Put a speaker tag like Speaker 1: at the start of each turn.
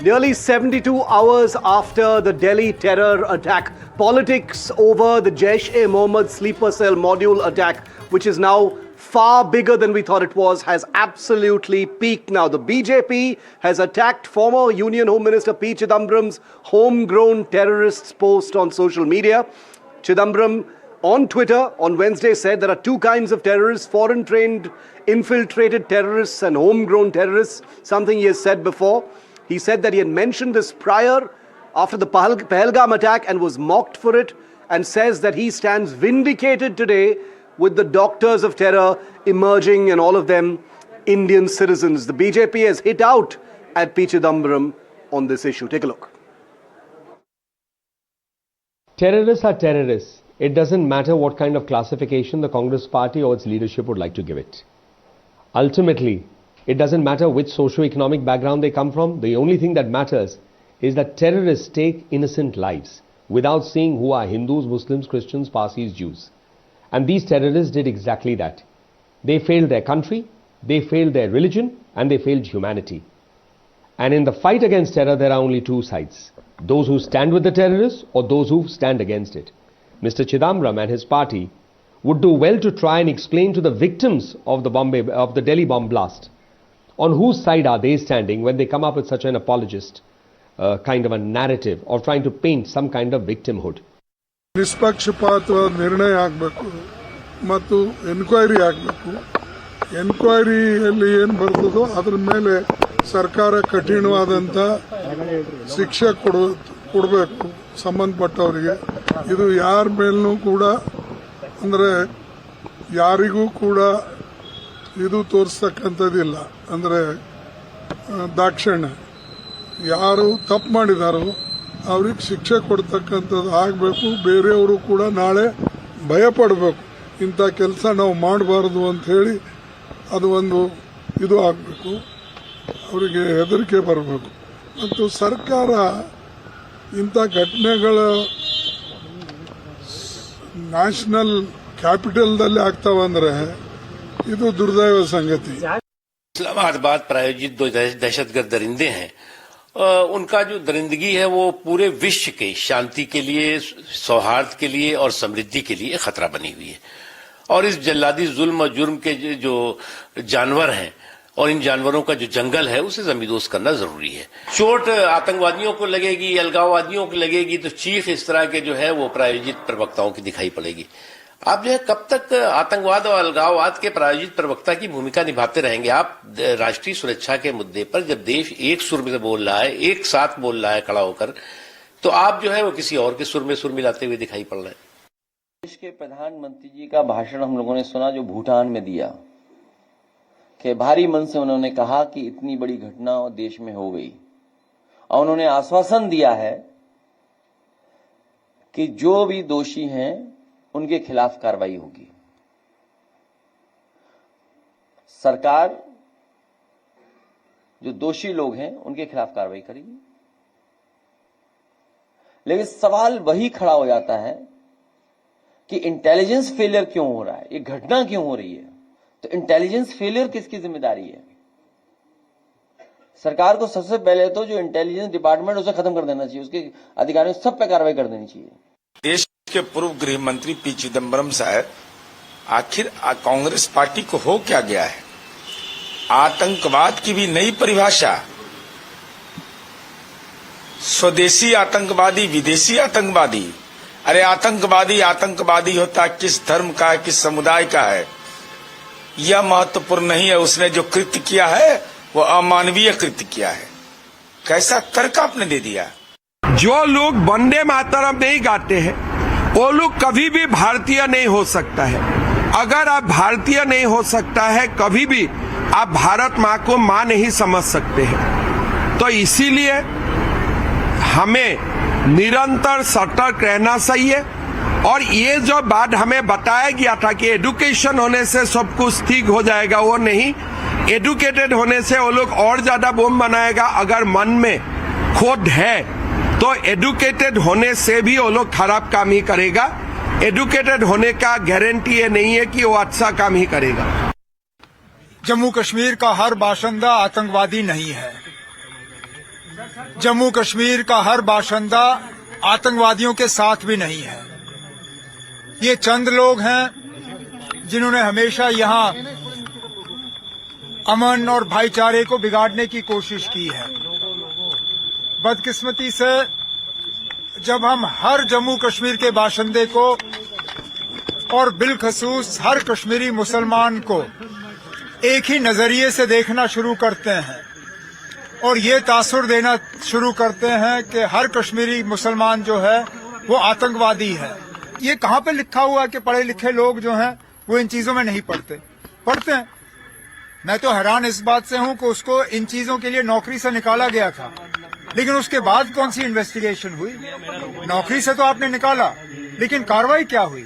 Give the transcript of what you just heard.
Speaker 1: Nearly 72 hours after the Delhi terror attack, politics over the Jaish-e-Mohammed sleeper cell module attack, which is now far bigger than we thought it was, has absolutely peaked now. The BJP has attacked former Union Home Minister P. Chidambaram's homegrown terrorists post on social media. Chidambaram on Twitter on Wednesday said there are two kinds of terrorists: foreign-trained infiltrated terrorists and homegrown terrorists, something he has said before. He said that he had mentioned this prior after the Pahalgam attack and was mocked for it, and says that he stands vindicated today with the doctors of terror emerging and all of them Indian citizens. The BJP has hit out at P. Chidambaram on this issue. Take a look.
Speaker 2: Terrorists are terrorists. It doesn't matter what kind of classification the Congress party or its leadership would like to give it. Ultimately, it doesn't matter which socio-economic background they come from. The only thing that matters is that terrorists take innocent lives without seeing who are Hindus, Muslims, Christians, Parsis, Jews. And these terrorists did exactly that. They failed their country, they failed their religion, and they failed humanity. And in the fight against terror, there are only two sides: those who stand with the terrorists or those who stand against it. Mr. Chidambaram and his party would do well to try and explain to the victims of the Delhi bomb blast on whose side are they standing when they come up with such an apologist kind of a narrative or trying to paint some kind of victimhood.
Speaker 3: ನಿಷ್ಪಕ್ಷಪಾತವಾದ ನಿರ್ಣಯ ಆಗಬೇಕು ಮತ್ತು enquiry ಆಗಬೇಕು. ಎನ್ಕ್ವೈರಿಯಲ್ಲಿ ಏನು ಬರ್ತದೋ ಅದರ ಮೇಲೆ ಸರ್ಕಾರ ಕಠಿಣವಾದಂತ ಶಿಕ್ಷೆ ಕೊಡಬೇಕು ಸಂಬಂಧಪಟ್ಟವರಿಗೆ. ಇದು ಯಾರ ಮೇಲೂ ಕೂಡ ಅಂದ್ರೆ ಯಾರಿಗೂ ಕೂಡ ಇದು ತೋರಿಸ್ತಕ್ಕಂಥದ್ದಿಲ್ಲ. ಅಂದ್ರೆ ದಾಕ್ಷಿಣ್ಯ ಯಾರು ತಪ್ಪು ಮಾಡಿದಾರೋ ಅವ್ರಿಗೆ ಶಿಕ್ಷೆ ಕೊಡ್ತಕ್ಕಂಥದ್ದು ಆಗಬೇಕು. ಬೇರೆಯವರು ಕೂಡ ನಾಳೆ ಭಯ ಪಡಬೇಕು, ಇಂಥ ಕೆಲಸ ನಾವು ಮಾಡಬಾರದು ಅಂತ ಹೇಳಿ ಅದು ಒಂದು ಇದು ಆಗಬೇಕು, ಅವರಿಗೆ ಹೆದರಿಕೆ ಬರಬೇಕು. ಮತ್ತು ಸರ್ಕಾರ ಇಂಥ ಘಟನೆಗಳ ನ್ಯಾಷನಲ್ ಕ್ಯಾಪಿಟಲ್ದಲ್ಲಿ ಆಗ್ತಾವಂದ್ರೆ ಇದು ದುರ್ದೈವ ಸಂಗತಿ.
Speaker 4: इस्लामाबाद बाद प्रायोजित दो दहशतगर्द दरिंदे हैं, उनका जो दरिंदगी है वो पूरे विश्व के शांति के लिए, सौहार्द के लिए और समृद्धि के लिए खतरा बनी हुई है. और इस जल्लादी जुल्म और जुर्म के जो जानवर हैं और इन जानवरों का जो जंगल है उसे जमींदोज करना जरूरी है. चोट आतंकवादियों को लगेगी, अलगाववादियों को लगेगी तो चीख इस तरह के जो है वो प्रायोजित प्रवक्ताओं की दिखाई पड़ेगी. आप जो है कब तक आतंकवाद और अलगाववाद के प्रायोजित प्रवक्ता की भूमिका निभाते रहेंगे? आप राष्ट्रीय सुरक्षा के मुद्दे पर जब देश एक सुर में बोल रहा है, एक साथ बोल रहा है खड़ा होकर, तो आप जो है वो किसी और के सुर में सुर मिलाते हुए दिखाई पड़ रहे हैं.
Speaker 5: देश के प्रधानमंत्री जी का भाषण हम लोगों ने सुना जो भूटान में दिया, कि भारी मन से उन्होंने कहा कि इतनी बड़ी घटना देश में हो गई और उन्होंने आश्वासन दिया है कि जो भी दोषी हैं उनके खिलाफ कार्रवाई होगी. सरकार जो दोषी लोग हैं उनके खिलाफ कार्रवाई करेगी. लेकिन सवाल वही खड़ा हो जाता है कि इंटेलिजेंस फेलियर क्यों हो रहा है, ये घटना क्यों हो रही है. तो इंटेलिजेंस फेलियर किसकी जिम्मेदारी है? सरकार को सबसे पहले तो जो इंटेलिजेंस डिपार्टमेंट उसे खत्म कर देना चाहिए, उसके अधिकारियों सब पे कार्रवाई कर देनी चाहिए.
Speaker 6: देश के पूर्व गृह मंत्री पी चिदम्बरम साहब, आखिर कांग्रेस पार्टी को हो क्या गया है? आतंकवाद की भी नई परिभाषा, स्वदेशी आतंकवादी, विदेशी आतंकवादी. अरे आतंकवादी आतंकवादी होता किस धर्म का है, किस समुदाय का है, यह महत्वपूर्ण नहीं है. उसने जो कृत्य किया है वो अमानवीय कृत्य किया है. कैसा तर्क आपने दे दिया?
Speaker 7: जो लोग वंदे मातरम नहीं गाते हैं वो लोग कभी भी भारतीय नहीं हो सकता है. अगर आप भारतीय नहीं हो सकता है कभी भी आप भारत माँ को माँ नहीं समझ सकते हैं. तो इसीलिए हमें निरंतर सतर्क रहना चाहिए. और ये जो बात हमें बताया गया था कि एजुकेशन होने से सब कुछ ठीक हो जाएगा, वो नहीं. एजुकेटेड होने से वो लोग और ज्यादा बम बनाएगा. अगर मन में खोट है तो एजुकेटेड होने से भी वो लोग खराब काम ही करेगा. एजुकेटेड होने का गारंटी ये नहीं है कि वो अच्छा काम ही करेगा.
Speaker 8: जम्मू कश्मीर का हर बाशिंदा आतंकवादी नहीं है. जम्मू कश्मीर का हर बाशिंदा आतंकवादियों के साथ भी नहीं है। ये चंद लोग हैं जिन्होंने हमेशा यहां अमन और भाईचारे को बिगाड़ने की कोशिश की है। बदकिस्मती से जब हम हर जम्मू कश्मीर के बाशिंदे को और बिलखसूस हर कश्मीरी मुसलमान को एक ही नजरिए से देखना शुरू करते हैं और ये तासुर देना शुरू करते हैं कि हर कश्मीरी मुसलमान जो है वो आतंकवादी है। ये कहाँ पे लिखा हुआ है कि पढ़े लिखे लोग जो हैं वो इन चीजों में नहीं पढ़ते हैं। मैं तो हैरान इस बात से हूं कि उसको इन चीजों के लिए नौकरी से निकाला गया था, लेकिन उसके बाद कौन सी इन्वेस्टिगेशन हुई? नौकरी से तो आपने निकाला, लेकिन कार्रवाई क्या हुई?